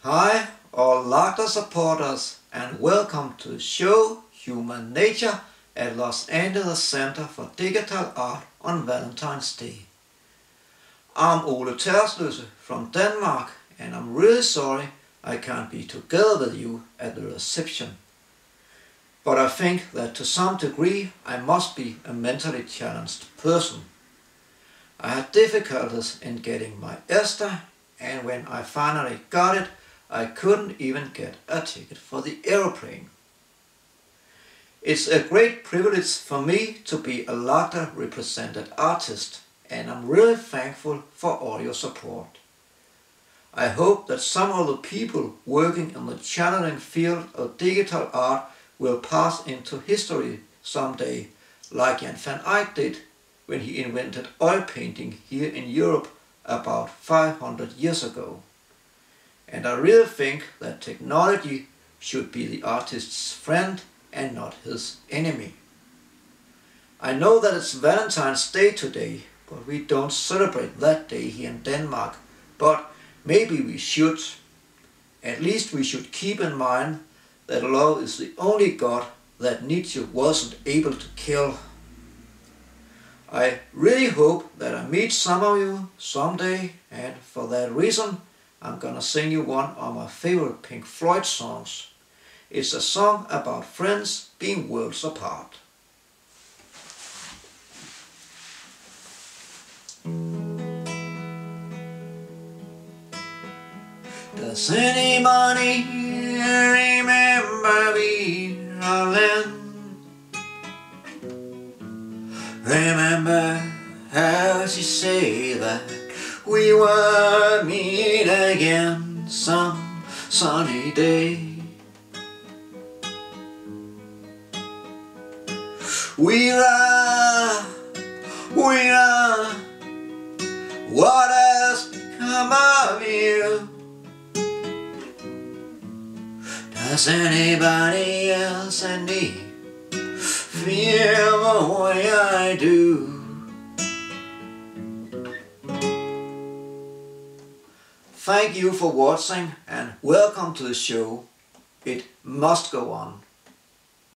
Hi, all Laughter supporters, and welcome to the show Human Nature at Los Angeles Center for Digital Art on Valentine's Day. I'm Ole Tersløse from Denmark, and I'm really sorry I can't be together with you at the reception. But I think that to some degree I must be a mentally challenged person. I had difficulties in getting my ESTA, and when I finally got it, I couldn't even get a ticket for the aeroplane. It's a great privilege for me to be a LACDA represented artist, and I'm really thankful for all your support. I hope that some of the people working in the challenging field of digital art will pass into history someday, like Jan van Eyck did when he invented oil painting here in Europe about 500 years ago. And I really think that technology should be the artist's friend and not his enemy. I know that it's Valentine's Day today, but we don't celebrate that day here in Denmark, but maybe we should. At least we should keep in mind that love is the only God that Nietzsche wasn't able to kill. I really hope that I meet some of you someday, and for that reason I'm gonna sing you one of my favorite Pink Floyd songs. It's a song about friends being worlds apart. Does anybody remember me, darling? Remember how she said that we would meet again some sunny day. We are, what has become of you? Does anybody else and me feel the way I do? Thank you for watching and welcome to the show. It must go on.